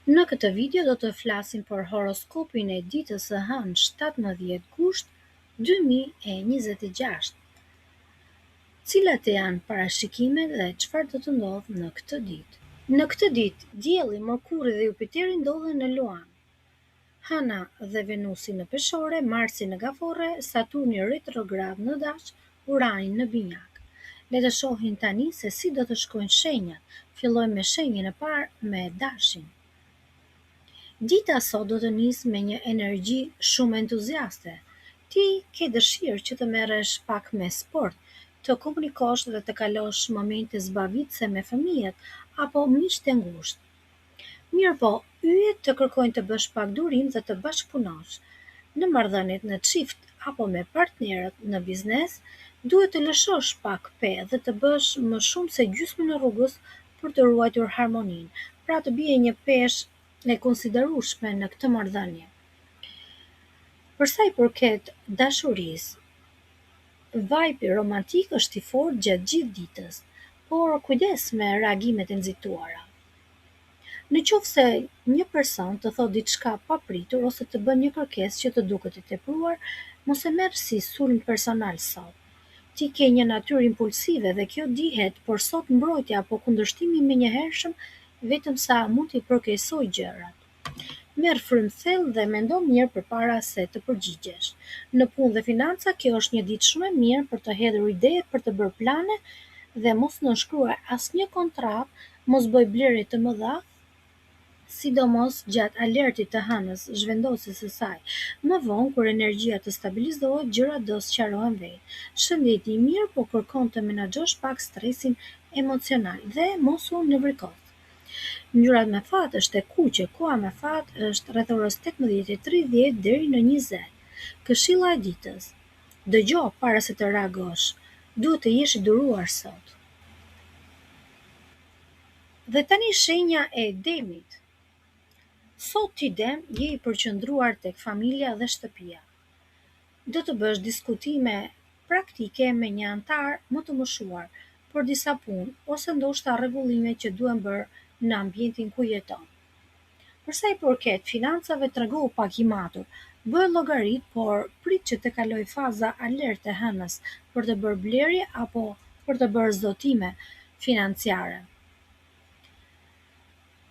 Në këtë video do të flasim për horoskopin e ditës së hënë 17 gusht 2026. Cilat janë parashikimet dhe çfarë do të ndodhë në këtë ditë? Në këtë ditë, Dielli, Mërkuri dhe Jupiteri ndodhen në Luan, Hëna dhe Venusi në Peshore, Marsi në Gafore, Saturni retrograd në Dash, Urani në Binjak. Le të shohim tani se si do të shkojnë shenjat. Fillojmë me shenjën e parë me Dashin. Dita sot do të nisë me një energji shumë entuziaste. Ti ke dëshirë që të merresh pak me sport, të komunikosh dhe të kalosh momente zbavitëse me fëmijët apo miqtë e ngushtë. Mirëpo, yjet të kërkojnë të bësh pak durim dhe të bashkëpunosh. Në marrëdhëniet në çift apo me partnerët në biznes, duhet të lëshosh pak pe dhe të bësh më shumë se gjysmën e rrugës për të ruajtur harmoninë, pra të bie një peshë e konsiderueshme në këtë marrëdhënie. Për sa i përket dashurisë, vajbi romantik është i fortë gjatë gjithë ditës, por kujdes me reagimet e nxituara. Në qoftë se një person të thotë diçka papritur ose të bën një kërkesë që të duket e tepruar, mos e merr si sulm personal sot. Ti ke një natyrë impulsive dhe kjo dihet, por sot mbrojtja apo kundërshtimi menjëhershëm vetëm sa mund t'i përkeqësoj gjërat. Merr frymë thellë dhe mendo mirë përpara se të përgjigjesh. Në punë dhe financa, kjo është një ditë shumë e mirë për të hedhur ide, për të bërë plane dhe mos nënshkruaj asnjë kontratë, mos bëj blerje të mëdha, sidomos gjatë alertit të hënës, zhvendosjes së saj. Më vonë, kur energjia të stabilizohet, gjërat do sqarohen vetë. Shëndeti i mirë, po kërkon të menaxhosh pak stresin emocional dhe mos u nëvrikos. Ngjyra me fat është e kuqe, koha me fat është rreth orës 18:30 deri në 20. Këshilla e ditës. Dëgjo para se të reagosh. Duhet të jesh i duruar sot. Dhe tani shenja e Demit. Sot ti Dem je i përqendruar tek familja dhe shtëpia. Do të bësh diskutime praktike me një antar më të moshuar për disa punë ose ndoshta rregullime që duhen bërë në ambientin ku jeton. Për sa i përket financave, tregohu pak i matur, bëj llogarit, por prit që të kaloj faza alerte hënës për të bërë blerje apo për të bërë zotime financiare.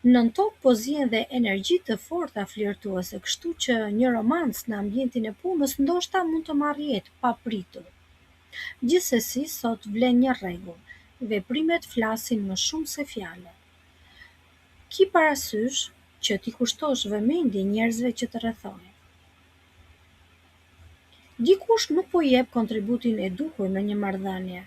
Nën tokë po zihen dhe energji të forta flirtuese, kështu që një romancë në ambientin e punës ndoshta mund të marrë jetë papritur. Gjithsesi, sot vlen një rregull. Veprimet flasin më shumë se fjalët. Ki parasysh që t'i kushtosh vëmendje njerëzve që të rrethojnë. Dikush nuk po jep kontributin e duhur në një marrëdhënie.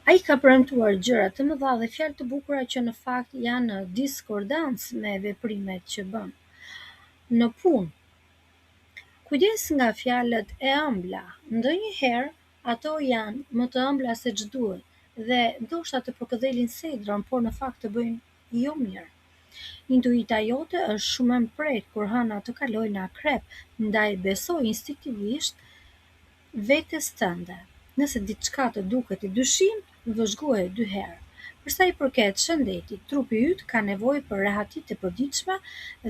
Ai ka premtuar gjëra të mëdha dhe fjalë të bukura që në fakt janë në diskordancë me veprimet që bën. Në punë, kujdes nga fjalët e ëmbla. Ndonjëherë ato janë më të ëmbla se ç'duhet dhe ndoshta të përkëdhelin sedrën, por në fakt të bëjnë jo mirë. Intuita jote është shumë e mprejtë kur hëna të kaloj në akrep, ndaj besoj instinktivisht vetes tënde. Nëse diçka të duket e dyshim, vëzhgoje 2 herë. Për sa i përket shëndetit, trupi yt ka nevojë për rehati të përditshme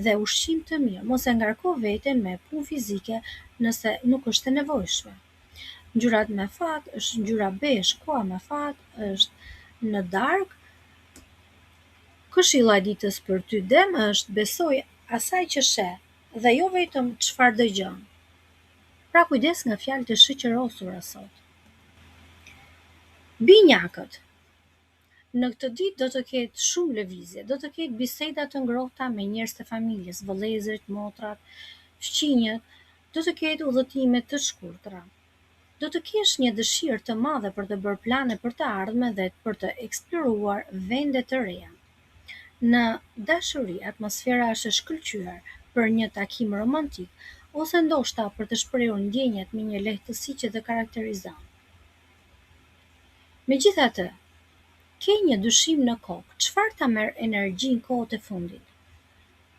dhe ushqim të mirë. Mos e ngarko veten me punë fizike nëse nuk është e nevojshme. Ngjyrat me fat është ngjyra bezh, koha me fat është në darkë. Këshilla e ditës për ty Dem është besoj asaj që sheh dhe jo vetëm çfarë dëgjon. Pra kujdes nga fjalët e shoqërosura sot. Binjakët. Në këtë ditë do të ketë shumë lëvizje, do të ketë biseda të ngrohta me njerëz të familjes, vëllezërit, motrat, fëmijët, do të ketë udhëtime të shkurtra. Do të kesh një dëshirë të madhe për të bërë plane për të ardhmen dhe për të eksploruar vende të reja. Në dashuri, atmosfera është e shkëlqyer për një takim romantik ose ndoshta për të shprehur ndjenjat me një lehtësi që të karakterizon. Megjithatë, ke një dyshim në kokë, çfarë ta merr energji në kohët e fundit?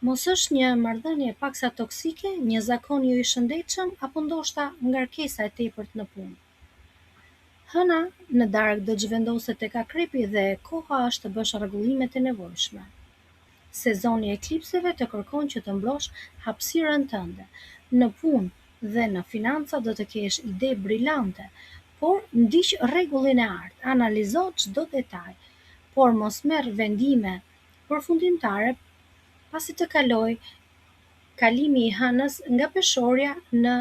Mos është një marrëdhënie paksa toksike, një zakon jo i shëndetshëm apo ndoshta ngarkesa e tepërt në punë? Hëna në darkë do të zhvendoset tek akrepi dhe koha është të bësh rregullimet e nevojshme. Sezoni i eklipseve të kërkon që të mbrosh hapësirën tënde. Në punë dhe në financa do të kesh ide brillante, por ndiq rregullin e artë, analizo çdo detaj, por mos merr vendime përfundimtare pasi të kalimi i hënës nga peshorja në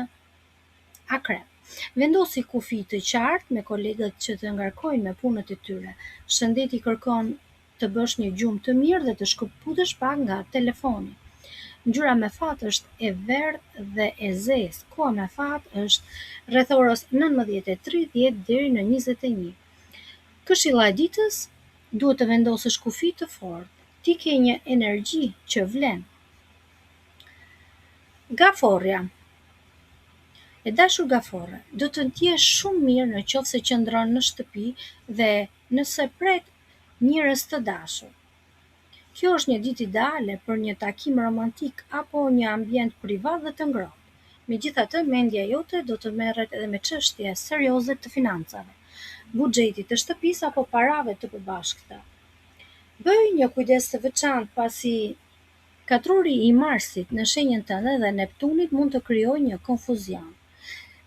akrep. Vendosi kufi të qartë me kolegët që të ngarkojnë me punët e tyre. Shëndeti kërkon të bësh një gjumë të mirë dhe të shkëputesh pak nga telefoni. Ngjyra me fat është e verdhë dhe e zezë. Koha me fat është rreth orës 19:30 deri në 21. Këshilla e ditës: duhet të vendosësh kufi të fortë. Ti ke një energji që vlen. Gaforja. E dashur gafore, do të ndjesh shumë mirë në qoftë se qëndron në shtëpi dhe nëse pret njerëz të dashur. Kjo është një ditë ideale për një takim romantik apo një ambient privat dhe të ngrohtë. Megjithatë, mendja jote do të merret edhe me çështje serioze të financave, buxhetit të shtëpisë apo parave të përbashkëta. Bëj një kujdes të veçantë pasi katrori i Marsit në shenjën tënde dhe Neptunit mund të krijojë një konfuzion.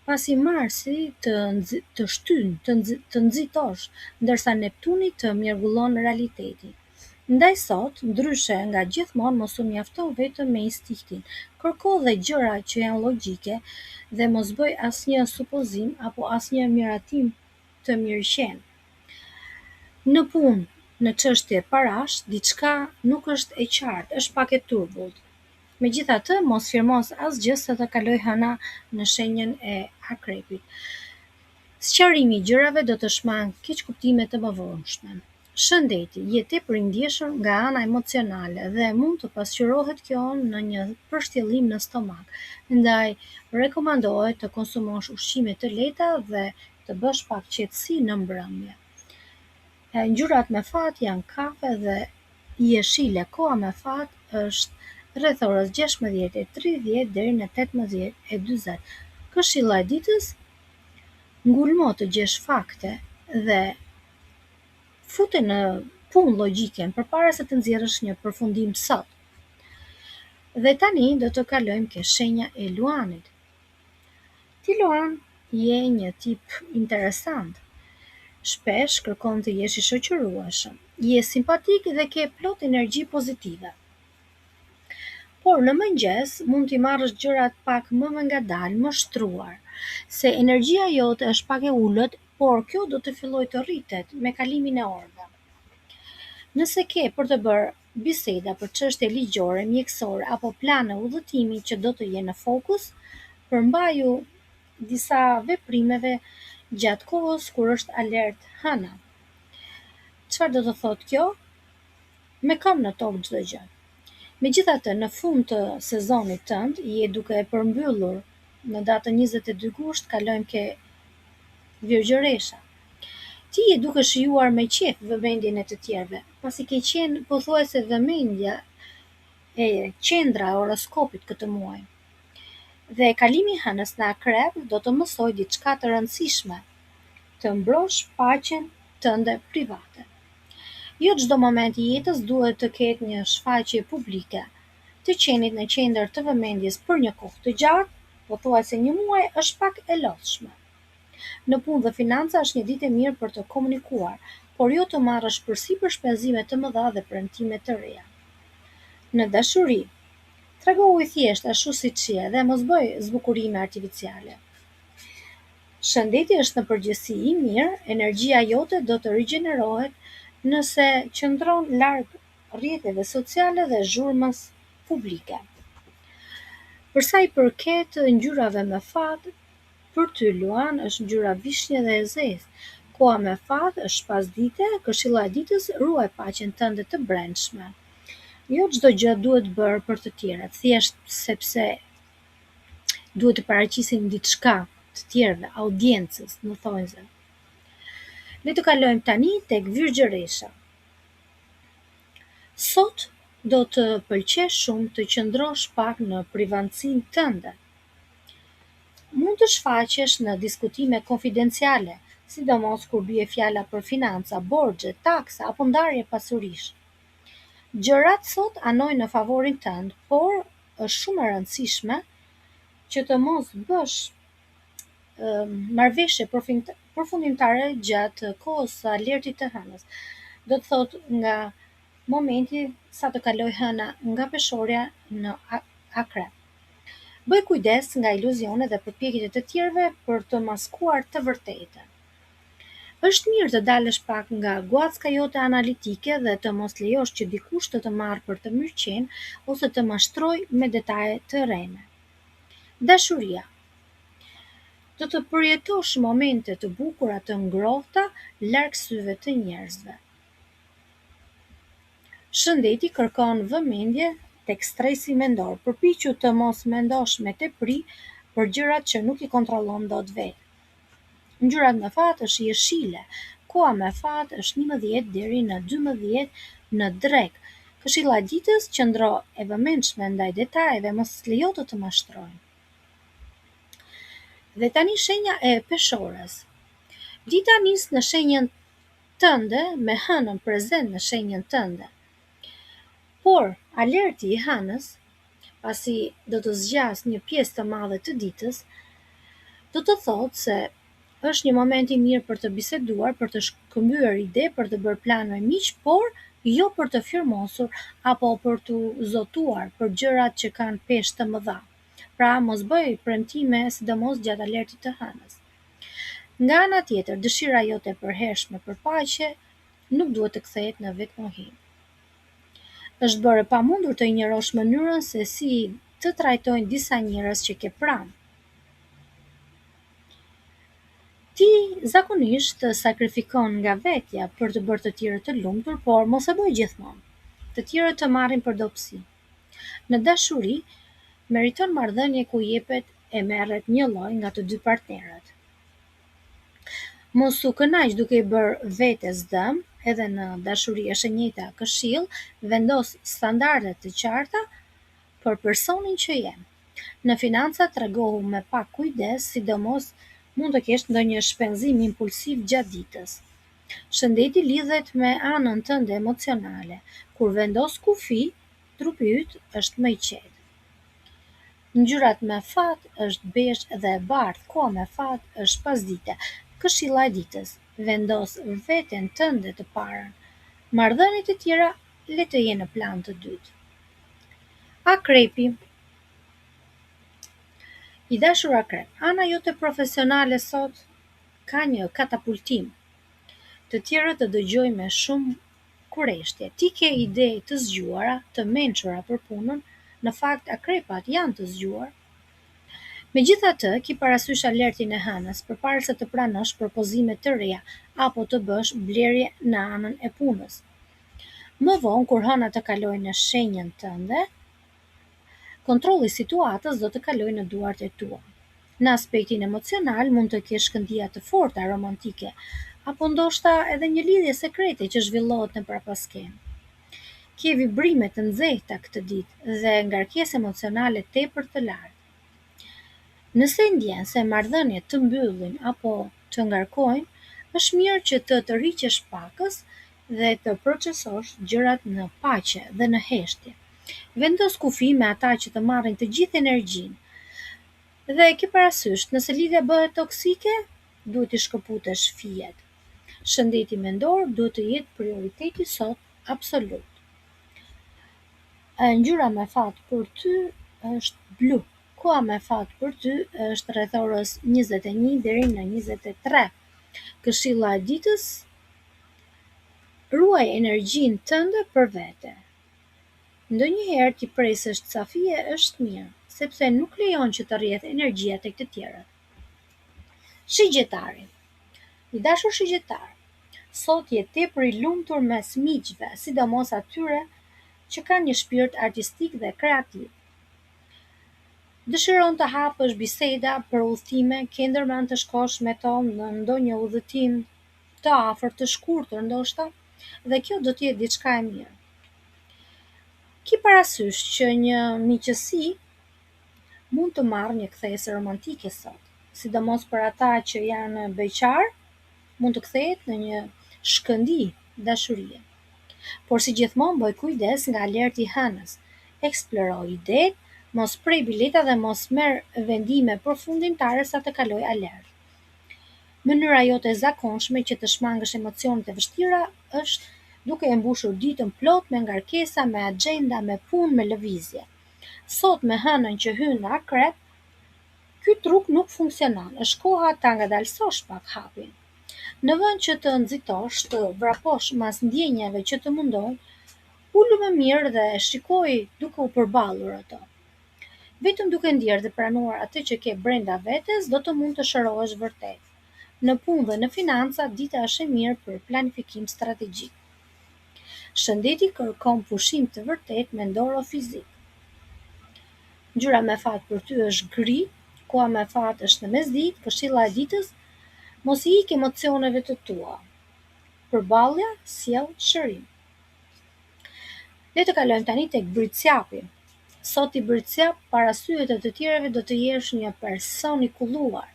Pasi Marsi të shtyn, të nxitosh, ndërsa Neptuni të mjergullon realitetin. Ndaj sot, ndryshe nga gjithmonë, mos u mjafto vetëm me instinktin, kërko dhe gjëra që janë logjike dhe mos bëj asnjë supozim apo asnjë miratim të mirëqen. Në punë, në çështje parash, diçka nuk është e qartë, është pak e turbullt. Megjithatë, mos firmos asgjë sa të kaloj hëna në shenjën e akrepit. Sqarimi i gjërave do të shmang keqkuptime të mëvonshme. Shëndeti, je tepër i ndjeshur nga ana emocionale dhe mund të pasqyrohet kjo në një përshtjellim në stomak. Ndaj rekomandohet të konsumosh ushqime të lehta dhe të bësh pak qetësi në mbrëmje. Ngjyrat me fat janë kafe dhe jeshile. Koha me fat është rreth orës 16:30 deri në 18:40. Këshilla e ditës: ngulmo të gjesh fakte dhe fute në punë logjike përpara se të nxjerrësh një përfundim sot. Dhe tani do të kalojmë ke shenja e Luanit. Ti Luan je një tip interesant. Shpesh kërkon të jesh i shoqërueshëm. Je simpatik dhe ke plot energji pozitive. Por në mëngjes mund t'i marrësh gjërat pak më me ngadalë, më shtruar, se energjia jote është pak e ulët, por kjo do të fillojë të rritet me kalimin e orëve. Nëse ke për të bërë biseda për çështje ligjore, mjekësore apo plane udhëtimi që do të jenë në fokus, përmbaju disa veprimeve gjatë kohës kur është alert hëna. Çfarë do të thotë kjo? Me këmbë në tokë çdo gjë. Megjithatë, në fund të sezonit tënd, je duke e përmbyllur. Në datën 22 gusht kalojmë ke Virgjëresha. Ti je duke shijuar me qejf vëmendjen e të tjerëve, pasi ke qenë pothuajse vëmendja e qendra e horoskopit këtë muaj. Dhe kalimi i hënës në akrep do të mësoj diçka të rëndësishme, të mbrosh paqen tënde private. Jo çdo moment i jetës duhet të ketë një shfaqje publike. Të qenit në qendër të vëmendjes për një kohë të gjatë, pothuajse një muaj, është pak e lodhshme. Në punë dhe financa është një ditë e mirë për të komunikuar, por jo të marrësh përsipër shpenzime të mëdha dhe premtime të reja. Në dashuri, tregohu i thjesht ashtu siç je dhe mos bëj zbukurime artificiale. Shëndeti është në përgjithësi i mirë, energjia jote do të rigjenerohet nëse qëndron larg rrjeteve sociale dhe zhurmës publike. Për sa i përket ngjyrave me fat, për ty Luan është ngjyra vishnje dhe e zezë. Koha me fat është pasdite, këshilla e ditës: ruaj paqen tënde të brendshme. Jo çdo gjë duhet bërë për të tjerët, thjesht sepse duhet të paraqisin diçka të tjerëve, audiencës, në thonjze. Le të kalojmë tani tek Virgjëresha. Sot do të pëlqesh shumë të qëndrosh pak në privatësinë tënde. Mund të shfaqesh në diskutime konfidenciale, sidomos kur bie fjala për financa, borxhe, taksa apo ndarje pasurish. Gjërat sot anojnë në favorin tënd, por është shumë e rëndësishme që të mos bësh marrëveshje përfundimtare gjatë kohës së alertit të hënës. Do të thotë nga momenti sa të kaloj hëna nga peshorja në akrep. Bëj kujdes nga iluzionet dhe përpjekjet e të tjerëve për të maskuar të vërtetën. Është mirë të dalësh pak nga guacka jote analitike dhe të mos lejosh që dikush të marrë për të mëlqen ose të mashtrojë me detaje të rreme. Dashuria. Do të përjetosh momente të bukura të ngrohta larg syve të njerëzve. Shëndeti kërkon vëmendje tek stresi mendor. Përpiqu të mos mendosh me tepri për gjërat që nuk i kontrollon dot vetë. Ngjyrat me fat është jeshile, koha me fat është 11 deri në 12 në drek. Këshilla e ditës qëndro e vëmendshme ndaj detajeve, mos lejo të mashtrojnë. Dhe tani shenja e peshorës. Dita nis në shenjën tënde me hënën prezent në shenjën tënde. Por alerti i hënës, pasi do të zgjas një pjesë të madhe të ditës, do të thotë se është një moment i mirë për të biseduar, për të shkëmbyer ide, për të bërë plan me miq, por jo për të firmosur apo për të zotuar për gjërat që kanë peshë të mëdha. Pra mos bëj premtime, sidomos gjatë alertit të hënës. Nga ana tjetër, dëshira jote e përhershme për paqe nuk duhet të kthehet në vetmohim. Është bërë e pamundur të injorosh mënyrën se si të trajtojnë disa njerëz që ke pranë. Ti zakonisht të sakrifikon nga vetja për të bërë të tjerët të lumtur, por mos e bëj gjithmonë. Të tjerët të marrin për dobësi. Në dashuri, meriton marrëdhënie ku jepet e merret një lloj nga të dy partnerët. Mos u kënaq duke i bërë vetes dëm, edhe në dashuri është e njëjta këshill, vendos standarde të qarta për personin që je. Në financa tregohu me pak kujdes, sidomos mund të kesh ndonjë shpenzim impulsiv gjatë ditës. Shëndeti lidhet me anën tënde emocionale. Kur vendos kufi, trupi yt është më i qetë. Ngjyrat me fat është bezh dhe e bardhë, koha me fat është pasdite. Këshilla e ditës: vendos veten tënde të parën. Marrëdhëniet e tjera le të jenë në plan të dytë. Akrepi. I dashur akrep, ana jote profesionale sot ka një katapultim. Të tjerët të dëgjoj me shumë kureshtje. Ti ke ide të zgjuara, të mençura për punën, në fakt akrepat janë të zgjuar. Megjithatë, ki parasysh alertin e hënës përpara se të pranosh propozime të reja apo të bësh blerje në anën e punës. Më vonë, kur hëna të kalojë në shenjën tënde, kontrolli i situatës do të kalojë në duart e tua. Në aspektin emocional mund të kesh shkëndija të forta romantike, apo ndoshta edhe një lidhje sekrete që zhvillohet në prapaskenë. Ke vibrime të nxehta këtë ditë dhe ngarkesë emocionale tepër të lartë. Nëse ndjen se marrëdhëniet të mbyllin apo të ngarkojnë, është mirë që të tërhiqesh pakës dhe të procesosh gjërat në paqe dhe në heshtje. Vendos kufi me ata që të marrin të gjithë energjinë. Dhe ke parasysh, nëse lidhja bëhet toksike, duhet të shkëputesh fijet. Shëndeti mendor duhet të jetë prioriteti sot absolut. Ngjyra me fat për ty është blu. Koha me fat për ty është rreth orës 21 deri në 23. Këshilla e ditës: ruaj energjinë tënde për vete. Ndonjëherë ti presësh ca fije është mirë, sepse nuk lejon që të rrjedh energjia tek të tjerët. Shigjetari. I dashur shigjetar, sot je tepër i lumtur mes miqve, sidomos atyre që kanë një shpirt artistik dhe kreativ. Dëshiron të hapësh biseda për udhëtime, ke ndërmend të shkosh me to në ndonjë udhëtim të afërt, të shkurtër ndoshta, dhe kjo do të jetë diçka e mirë. Ki parasysh që një miqësi mund të marrë një kthesë romantike sot, sidomos për ata që janë beqar, mund të kthehet në një shkëndijë dashurie. por si gjithmonë bëj kujdes nga alerti i hënës. Eksploroj idetë, mos prej bileta dhe mos merr vendime përfundimtare sa të kaloj alert. Mënyra jote e zakonshme që të shmangësh emocionet e vështira është duke e mbushur ditën plot me ngarkesa, me agjenda, me punë, me lëvizje. Sot me hënën që hyn në akrep, ky truk nuk funksionon. Është koha ta ngadalësosh pak hapin. Në vend që të nxitosh, të vraposh mas ndjenjave që të mundojnë, ulu më mirë dhe shikoj duke u përballur ato. Vetëm duke ndjerë dhe pranuar atë që ke brenda vetes, do të mund të shërohesh vërtet. Në punë dhe në financa, dita është e mirë për planifikim strategjik. Shëndeti kërkon pushim të vërtet mendor o fizik. Ngjyra me fat për ty është gri, koha me fat është në mesditë, këshilla e ditës, mos I ik emocioneve të tua. Përballja sjell shërim. Le të kalojmë tani tek britësjapi. Sot I britësjap para syve të tjerëve do të jesh një person I kulluar.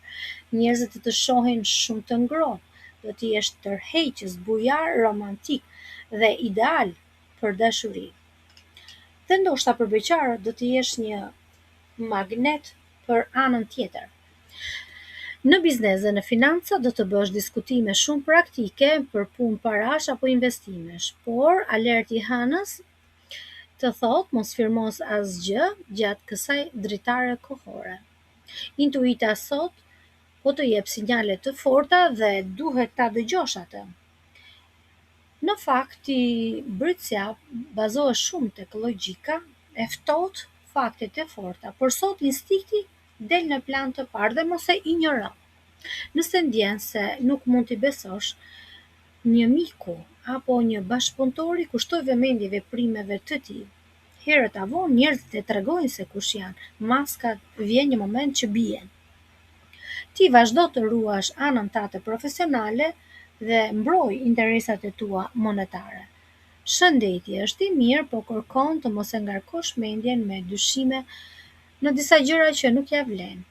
Njerëzit të shohin shumë të ngrohtë, do të jesh tërheqës, bujar, romantik dhe ideal për dashuri. Dhe ndoshta për beqarët do të jesh një magnet për anën tjetër. Në biznes dhe në financa do të bësh diskutime shumë praktike për punë parash apo investimesh, por alerti I hënës të thot mos firmos asgjë gjatë kësaj dritare kohore. Intuita sot po të jep sinjale të forta dhe duhet ta dëgjosh atë. Në fakt I britësjap bazohet shumë tek logjika, e ftohtë, faktet e forta, por sot instikti del në plan të parë dhe mos e injoro. Nëse ndjen se nuk mund t'i besosh, një miku apo një bashkëpunëtori kushtoj vëmendje veprimeve të tij. Herët avon njerëzit e tregojnë se kush janë, maskat vjen një moment që bien. Ti vazhdo të ruash anën tate profesionale dhe mbroj interesat e tua monetare. Shëndeti është I mirë, po kërkon të mos e ngarkosh mendjen me dyshime në disa gjëra që nuk ja vlen.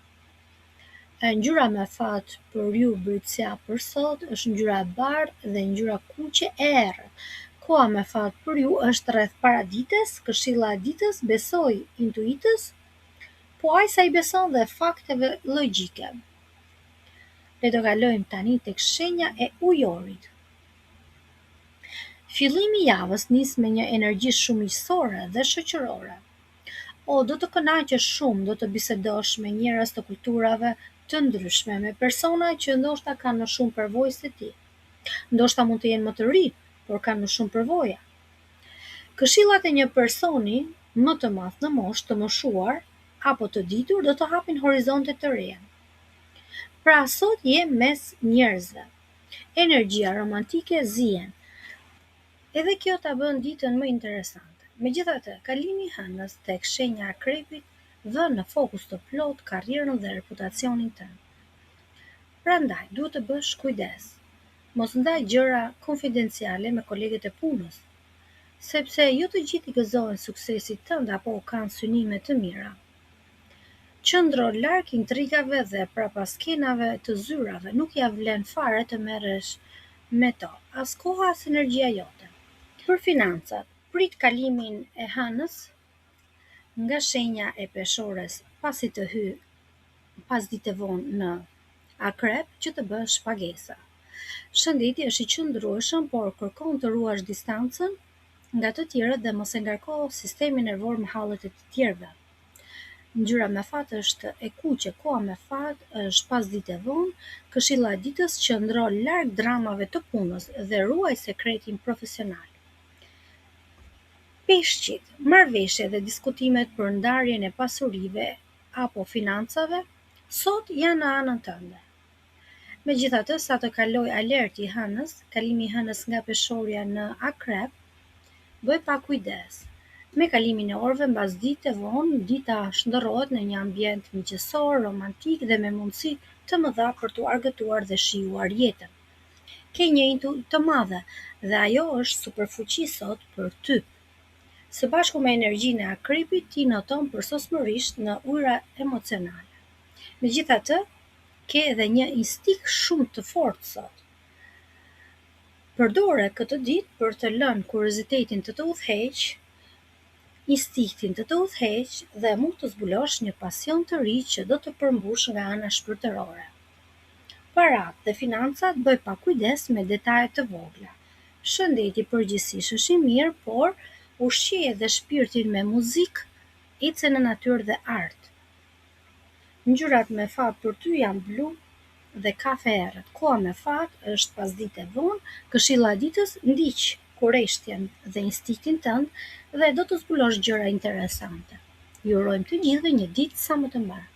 Ngjyra me fat për ju britësjap për sot është ngjyra e bardhë dhe ngjyra kuqe e errët. Koha me fat për ju është rreth paradites, këshilla e ditës, besoj intuitës, po ai sa I beson dhe fakteve logjike. Le të kalojmë tani tek shenja e ujorit. Fillimi I javës nis me një energji shumë miqësore dhe shoqërore. Do të kënaqesh shumë, do të bisedosh me njerëz të kulturave të ndryshme, me persona që ndoshta kanë më shumë përvojë se ti. Ndoshta mund të jenë më të ri, por kanë më shumë përvoja. Këshillat e një personi më të madh në moshë, të moshuar apo të ditur do të hapin horizonte të reja. Pra sot je mes njerëzve. Energjia romantike zihen. Edhe kjo ta bën ditën më interesante. Megjithatë, kalimi I hënës tek shenja e akrepit vën në fokus të plot karrierën dhe reputacionin tënd. Prandaj, duhet të bësh kujdes. Mos ndaj gjëra konfidenciale me kolegët e punës, sepse jo të gjithë I gëzojnë suksesit tënd apo kanë synime të mira. Qëndro larg intrigave dhe prapaskenave të zyrave, nuk ja vlen fare të merresh me to, as koha as energjia jote. Për financat, prit kalimin e hënës nga shenja e peshores pasi të hyj pas dite vonë në akrep që të bësh pagesa. Shëndeti është I qëndrueshëm, por kërkon të ruash distancën nga të tjerët dhe mos e ngarko sistemin nervor me hallet e të tjerëve. Ngjyra me fat është e kuqe, koha me fat është pas dite vonë, këshilla e ditës qëndro larg dramave të punës dhe ruaj sekretin profesional. Peshqit, marrëveshje dhe diskutimet për ndarjen e pasurive apo financave, sot janë në anën tënde. Megjithatë, sa të kaloj alerti I hënës, kalimi I hënës nga peshorja në akrep, bëj pak kujdes. Me kalimin e orëve mbas dite vonë, dita shndërrohet në një ambient miqësor, romantik dhe me mundësi të mëdha për t'u argëtuar dhe shijuar jetën. Ke një intuitë të madhe dhe ajo është superfuqi sot për ty. Së bashku me energjinë e akrepit, ti noton përsosmërisht në ujëra emocionale. Megjithatë, ke edhe një instinkt shumë të fortë sot. Përdore këtë ditë për të lënë kuriozitetin të udhëheq, instiktin të udhëheq dhe mund të zbulosh një pasion të ri që do të përmbush nga ana shpirtërore. Paratë dhe financat bëj pa kujdes me detajet të vogla. Shëndeti përgjithsisht është i mirë, por ushqie dhe shpirtin me muzikë, ece në natyrë dhe art. Ngjyrat me fat për ty janë blu dhe kafe errët. Koha me fat është pasdite vonë, këshilla e ditës ndiq kurreshtjen dhe instiktin tënd dhe do të zbulosh gjëra interesante. Ju urojmë të gjithëve një ditë sa më të mbar.